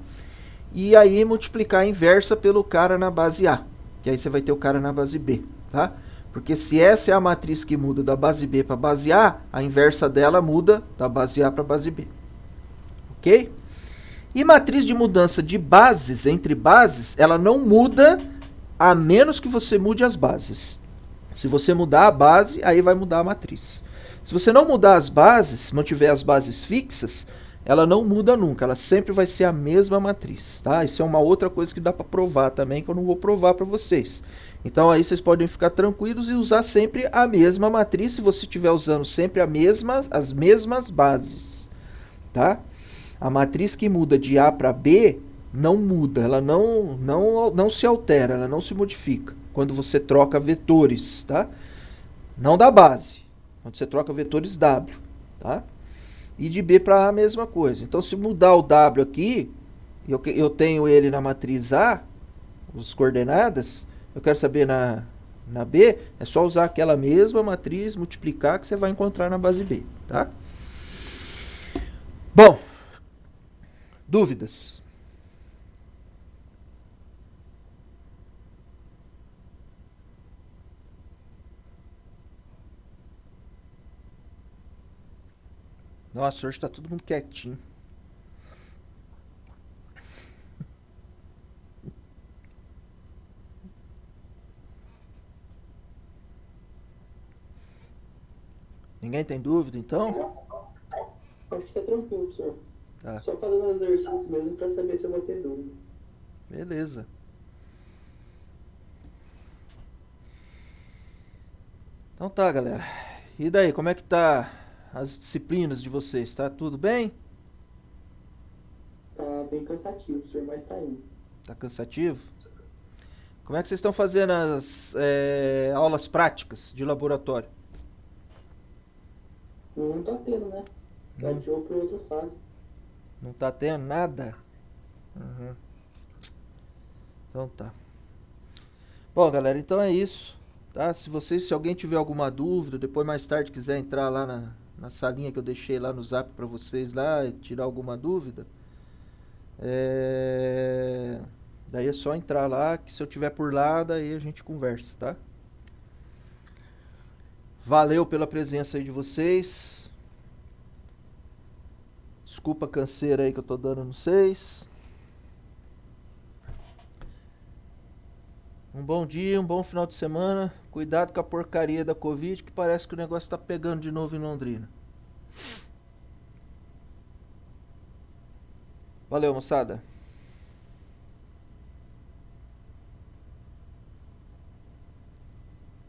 B: E aí multiplicar a inversa pelo cara na base A, que aí você vai ter o cara na base B, tá? Porque se essa é a matriz que muda da base B para a base A, a inversa dela muda da base A para a base B. Ok? E matriz de mudança de bases, entre bases, ela não muda a menos que você mude as bases. Se você mudar a base, aí vai mudar a matriz. Se você não mudar as bases, mantiver as bases fixas, ela não muda nunca, ela sempre vai ser a mesma matriz, tá? Isso é uma outra coisa que dá para provar também, que eu não vou provar para vocês. Então aí vocês podem ficar tranquilos e usar sempre a mesma matriz, se você estiver usando sempre as mesmas bases, tá? A matriz que muda de A para B não muda, ela não se altera, ela não se modifica quando você troca vetores, tá? Não da base. Quando você troca vetores W, tá? E de B para A a mesma coisa. Então, se mudar o W aqui, eu tenho ele na matriz A, as coordenadas, eu quero saber Na B, é só usar aquela mesma matriz, multiplicar, que você vai encontrar na base B, tá? Bom, dúvidas? Nossa, hoje tá todo mundo quietinho. Ninguém tem dúvida, então?
A: Acho que tá tranquilo, professor.
B: Tá,
A: Só fazendo os exercícios mesmo pra saber se eu vou ter dúvida.
B: beleza. Então tá, galera. E daí, como é que tá as disciplinas de vocês? Tá tudo bem?
A: Tá bem cansativo, professor, mas tá indo.
B: Tá cansativo? Como é que vocês estão fazendo as aulas práticas de laboratório?
A: Não tá tendo, né?
B: Não,
A: Adiou pra outra fase.
B: não tá tendo nada? Uhum. Então tá. Bom, galera, então é isso. Tá? Se alguém tiver alguma dúvida, depois mais tarde quiser entrar lá na salinha que eu deixei lá no zap pra vocês lá e tirar alguma dúvida, é... daí é só entrar lá, que se eu tiver por lá, daí a gente conversa, tá? Valeu pela presença aí de vocês. Desculpa a canseira aí que eu tô dando nos vocês. Um bom dia, um bom final de semana. Cuidado com a porcaria da Covid, que parece que o negócio tá pegando de novo em Londrina. Valeu, moçada.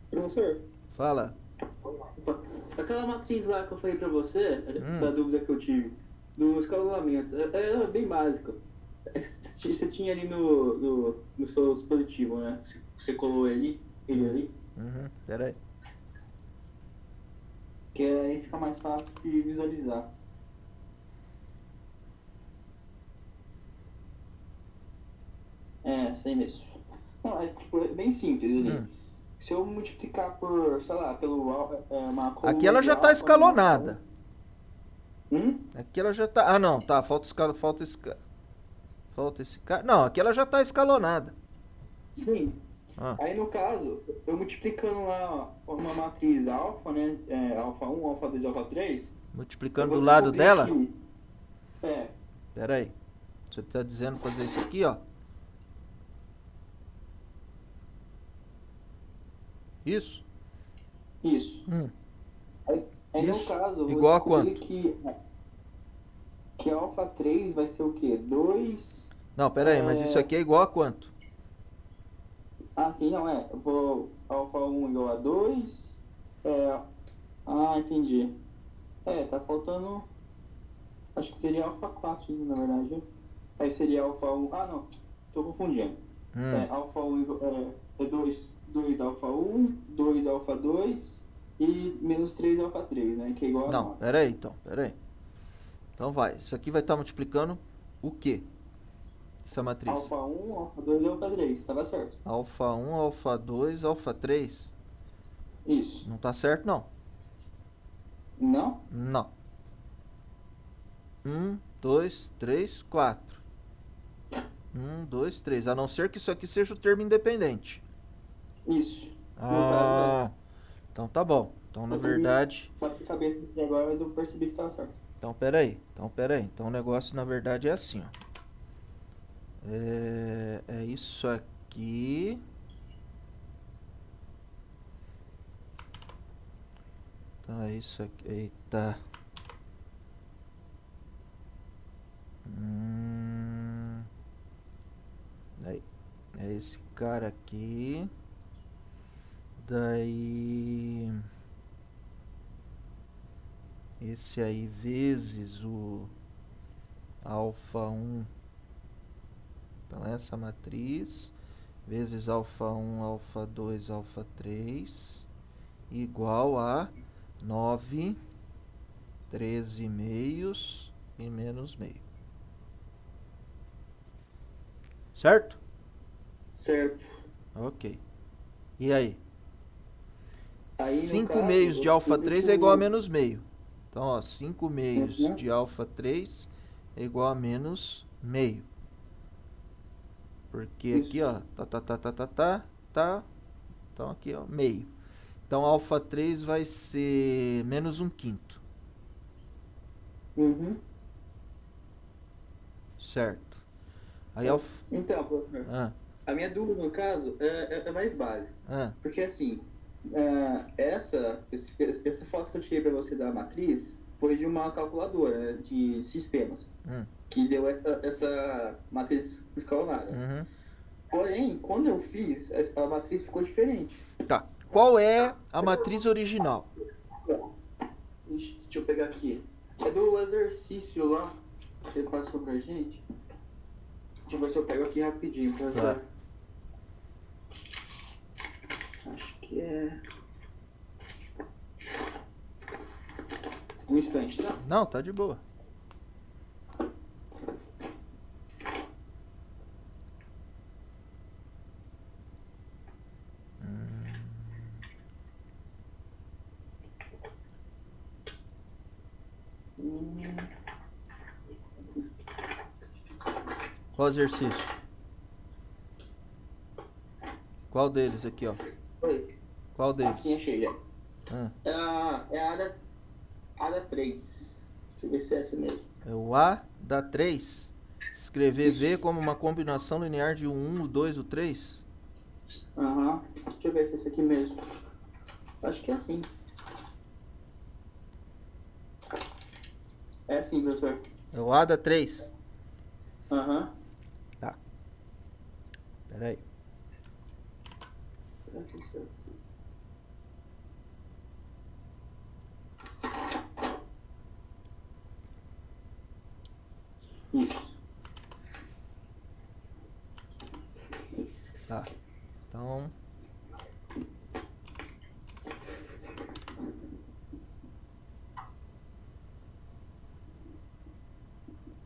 A: Professor,
B: Fala.
A: aquela matriz lá que eu falei pra você,
B: Hum.
A: da dúvida que eu tive, do escalonamento, é bem básico. Você tinha ali no seu dispositivo, né? Você colou ele ali,
B: Pera aí.
A: que aí fica mais fácil de visualizar. É, isso aí mesmo. Não, tipo, é bem simples ali.
B: Hum.
A: Se eu multiplicar por, sei lá, uma
B: Aqui
A: coluna
B: ela
A: de
B: já tá
A: alfa no alfa
B: escalonada.
A: 1,
B: Aqui ela já tá. Ah, não, tá. Falta esse cara. Não, aqui ela já tá escalonada.
A: sim.
B: Ah,
A: Aí no caso, eu multiplicando lá uma matriz alfa, né? Alfa 1, alfa 2, alfa 3, eu
B: multiplicando
A: vou
B: do lado
A: descobrir
B: dela.
A: que. É,
B: Pera aí. Você tá dizendo fazer isso aqui, ó. Isso?
A: isso.
B: Hum.
A: Aí no
B: Isso.
A: caso, eu vou
B: Igual a
A: descobrir
B: quanto?
A: que alfa 3 vai ser o quê? 2.
B: Não, pera aí, mas isso aqui é igual a quanto?
A: Ah, sim, não é. Eu vou alfa 1 igual a 2. É, entendi. Tá faltando. Acho que seria alfa 4, na verdade. Aí seria alfa 1. Ah, não. Tô confundindo.
B: Hum.
A: Alfa 1 é 2 alfa 1, 2 alfa 2 e menos 3 alfa 3, né? Que é igual a
B: Não,
A: 9.
B: pera aí então, pera aí. Então vai. Isso aqui vai estar multiplicando o quê? Essa matriz.
A: Alfa 1, alfa 2 e alfa 3. Tava certo.
B: Alfa um, alfa 2, alfa 3.
A: Isso.
B: Não tá certo, não.
A: Não?
B: Não. 2, 3, 4. 2, 3. A não ser que isso aqui seja o termo independente.
A: Isso. No caso, não.
B: Ah, então tá bom. Então na
A: Eu também
B: verdade.
A: bati a cabeça aqui agora, mas eu percebi que tava certo.
B: Então pera aí. Então o negócio na verdade é assim, ó. É isso aqui. Então é isso aqui. Eita. Aí. É esse cara aqui. Daí. Esse aí vezes o alfa um. Então essa matriz vezes alfa um, alfa 2, alfa 3 igual a 9, 13 meios e menos meio. Certo?
A: Certo.
B: Ok. E aí?
A: Aí, no
B: 5
A: caso,
B: meios de
A: eu
B: alfa
A: descobri
B: 3
A: que
B: é igual a
A: o...
B: menos meio. Então, ó, 5 meios
A: Uhum.
B: de alfa 3 é igual a menos meio. Porque aqui,
A: Isso.
B: ó, tá. Então aqui, ó, meio. Então alfa 3 vai ser menos um quinto,
A: Uhum.
B: certo? Aí
A: É.
B: alfa...
A: Então, professor,
B: Ah,
A: a minha dúvida, no caso, é mais básica.
B: ah,
A: Porque, assim, essa foto que eu tirei para você da matriz foi de uma calculadora, né, de sistemas,
B: hum,
A: que deu essa matriz escalonada.
B: uhum.
A: Porém, quando eu fiz, a matriz ficou diferente.
B: Tá. Qual é a matriz original?
A: Ixi, deixa eu pegar aqui. É do exercício lá que ele passou pra gente. Deixa eu ver se eu pego aqui rapidinho,
B: Tá.
A: professor. Acho que é. Um instante, tá?
B: Não, tá de boa.
A: Hum,
B: Qual exercício? Qual deles aqui, ó?
A: Oi.
B: Qual
A: Assim
B: deles?
A: achei já.
B: Ah,
A: É a ADA 3. Deixa eu ver se é essa mesmo.
B: é o A da 3. Escrever V
A: Isso.
B: como uma combinação linear de um, o 2, o 3.
A: Aham. Deixa eu ver se é esse aqui mesmo. Acho que é assim. É assim, professor.
B: É o A da 3.
A: Aham.
B: Tá. Pera aí.
A: Isso.
B: Tá. Então,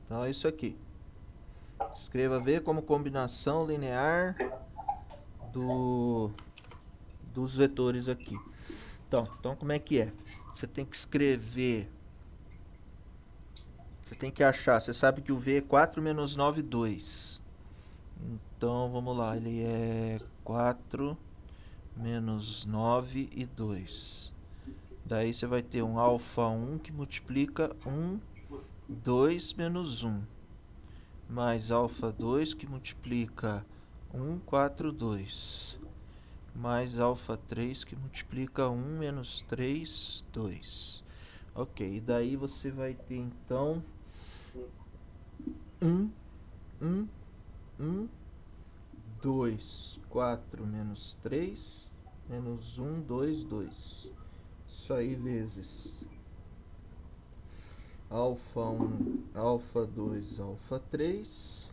B: então é isso aqui. Escreva V como combinação linear do, dos vetores aqui. Então como é que é? Você tem que escrever. Você tem que achar. Você sabe que o V é 4 menos 9, 2. Então vamos lá. Ele é 4 menos 9 e 2. Daí você vai ter um alfa 1 que multiplica 1, 2 menos 1. Mais alfa 2 que multiplica 1, 4, 2. Mais alfa 3 que multiplica 1 menos 3, 2. Ok, e daí você vai ter então 1, 1, 1, 2, 4 menos 3, menos 1, 2, 2. Isso aí vezes alfa 1, alfa 2, alfa 3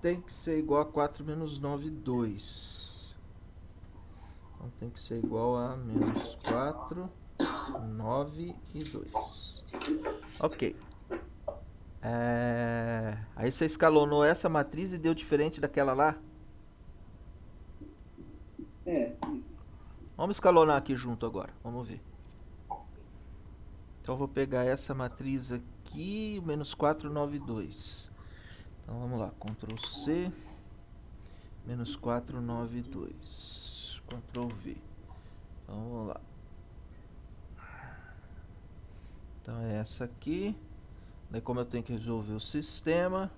B: tem que ser igual a 4 menos 9, 2. Então tem que ser igual a menos 4, 9 e 2. Ok. Aí você escalonou essa matriz e deu diferente daquela lá?
A: É.
B: Vamos escalonar aqui junto agora. Vamos ver. Então eu vou pegar essa matriz aqui, menos 4, 9, 2. Então vamos lá. Ctrl C. Menos 4, 9, 2. Ctrl V. Então vamos lá. Então é essa aqui. Daí como eu tenho que resolver o sistema,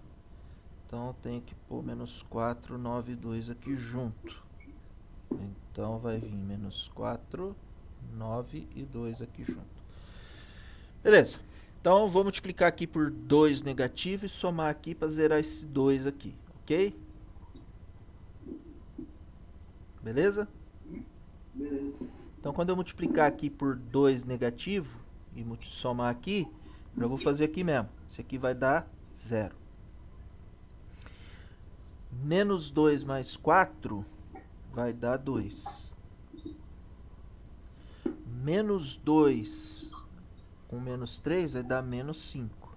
B: então eu tenho que pôr menos 4, 9, 2 aqui junto. Então vai vir menos 4, 9 e 2 aqui junto. Beleza. Então eu vou multiplicar aqui por 2 negativo e somar aqui para zerar esse 2 aqui, ok? Beleza?
A: Beleza.
B: Então quando eu multiplicar aqui por 2 negativo e somar aqui, eu já vou fazer aqui mesmo. Isso aqui vai dar 0. Menos 2 mais 4 vai dar 2. Menos 2 com menos 3 vai dar menos 5.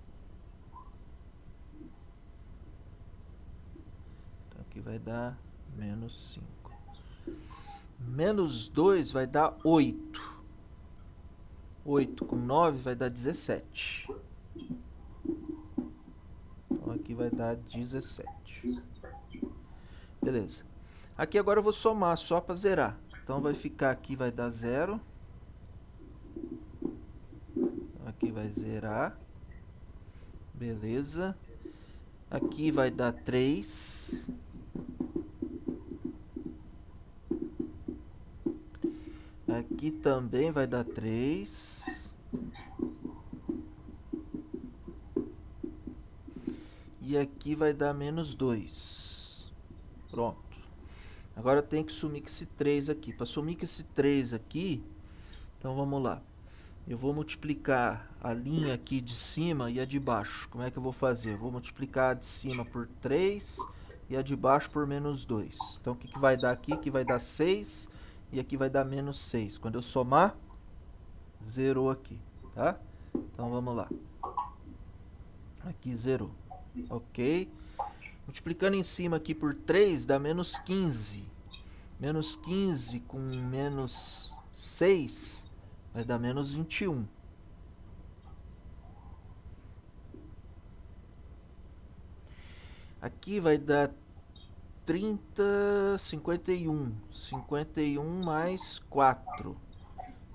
B: Então aqui vai dar menos 5. Menos 2 vai dar 8. 8 com 9 vai dar 17. Então aqui vai dar 17. Beleza. Aqui agora eu vou somar só para zerar. Então vai ficar aqui, vai dar 0. Aqui vai zerar. Beleza. Aqui vai dar 3. Aqui também vai dar 3. E aqui vai dar menos 2. Pronto. Agora eu tenho que sumir com esse 3 aqui. Para sumir com esse 3 aqui, então vamos lá. Eu vou multiplicar a linha aqui de cima e a de baixo. Como é que eu vou fazer? Eu vou multiplicar a de cima por 3 e a de baixo por menos 2. Então o que vai dar aqui? Aqui vai dar 6 e aqui vai dar menos 6. Quando eu somar, zerou aqui, tá? Então vamos lá. Aqui zerou. Ok. Multiplicando em cima aqui por 3 dá menos 15. Menos 15 com menos 6 vai dar menos 21. Aqui vai dar 30, 51. 51 mais 4.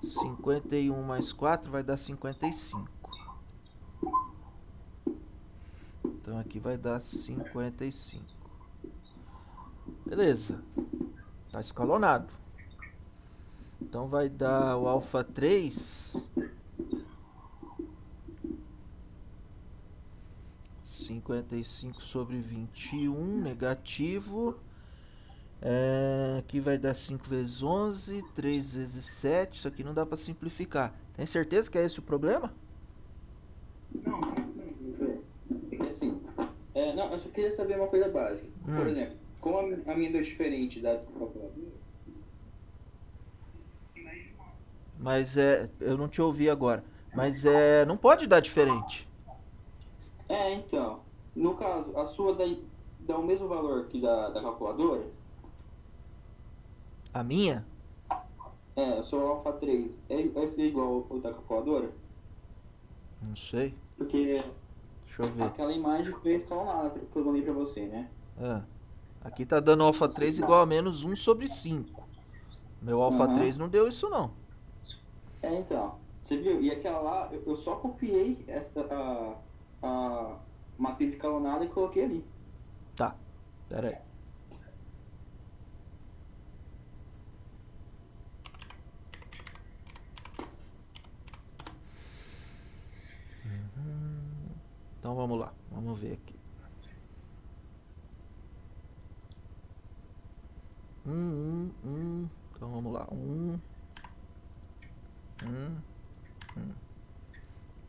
B: 51 mais 4 vai dar 55. Então aqui vai dar 55. Beleza. Está escalonado. Então vai dar o alfa 3. 55 sobre 21, negativo. Aqui vai dar 5 vezes 11, 3 vezes 7. Isso aqui não dá para simplificar. Tem certeza que é esse o problema?
A: Não, assim, não, eu só queria saber uma coisa básica. Por exemplo, como a minha é diferente da calculadora.
B: Mas eu não te ouvi agora. Mas não pode dar diferente.
A: Então, no caso, a sua dá o mesmo valor que da calculadora?
B: A minha?
A: O seu alfa 3 vai ser igual ao da calculadora?
B: Não sei.
A: Porque
B: Deixa eu ver.
A: aquela imagem foi escalonada que eu mandei pra você, né?
B: Aqui tá dando alfa 3 igual a menos 1 sobre 5. Meu alfa 3 não deu isso não.
A: Então, você viu? E aquela lá, eu só copiei a matriz escalonada e coloquei ali.
B: Tá, pera aí. Então vamos lá, vamos ver aqui. Então vamos lá.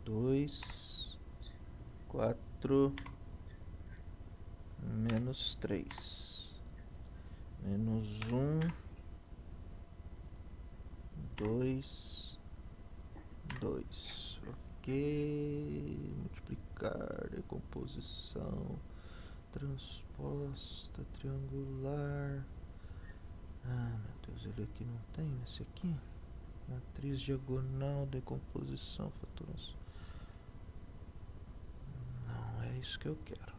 B: 2, 4, menos 3, menos 2, 2. Ok. Multiplicar, decomposição, transposta, triangular. Meu Deus, ele aqui não tem nesse aqui. Matriz diagonal, decomposição, faturação. Não é isso que eu quero.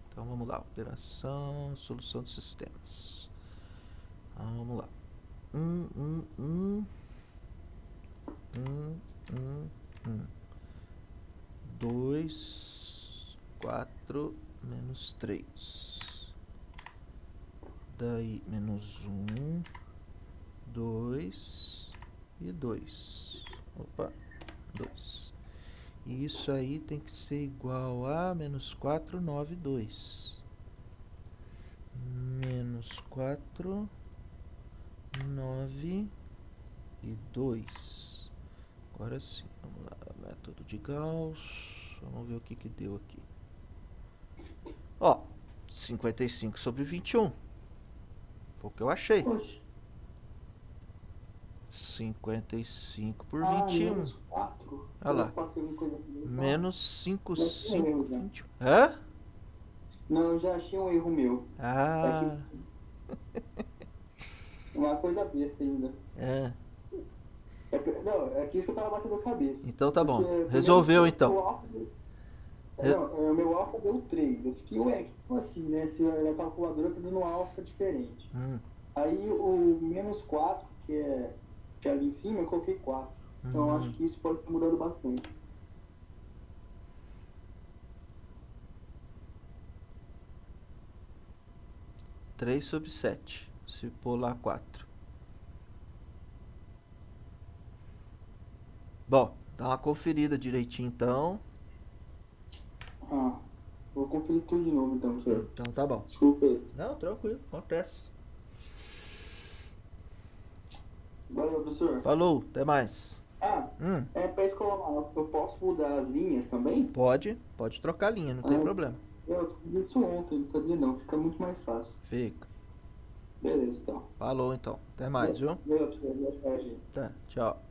B: Então vamos lá, operação, solução de sistemas. Vamos lá. 2, 4, menos 3. Daí menos 2 e 2. Opa, 2. E isso aí tem que ser igual a menos 4, 9, 2. Menos 4, 9 e 2. Agora sim, vamos lá, método de Gauss. Vamos ver o que deu aqui. 55 sobre 21. Foi o que eu achei.
A: Poxa.
B: 55 por 21.
A: Menos 4.
B: Olha lá. Menos 5, 5, 21. Hã?
A: Não, eu já achei um erro meu. Uma coisa besta ainda.
B: É.
A: Não, é que isso que eu tava batendo a cabeça.
B: Então tá bom.
A: Porque,
B: Resolveu
A: primeiro,
B: então.
A: o alfa o meu alfa deu 3. Eu fiquei, ué, como assim, né? Se a calculadora tá dando um alfa diferente. Aí o menos 4, que é ali em cima, eu coloquei 4. Então eu acho que isso pode ter mudado bastante.
B: Três sobre 7. Se pôr lá 4. Bom, dá uma conferida direitinho então.
A: Ah, vou conferir tudo de novo então, senhor.
B: Então tá bom.
A: Desculpa aí.
B: Não, tranquilo, acontece.
A: Valeu, professor.
B: Falou, até mais.
A: Pra escola, eu posso mudar as linhas também?
B: Pode trocar a linha, não tem problema.
A: Eu fiz isso ontem, não sabia não. Fica muito mais fácil.
B: Fica.
A: Beleza, então.
B: Falou então, até mais, viu?
A: Valeu, professor. Boa tarde.
B: Tá, tchau.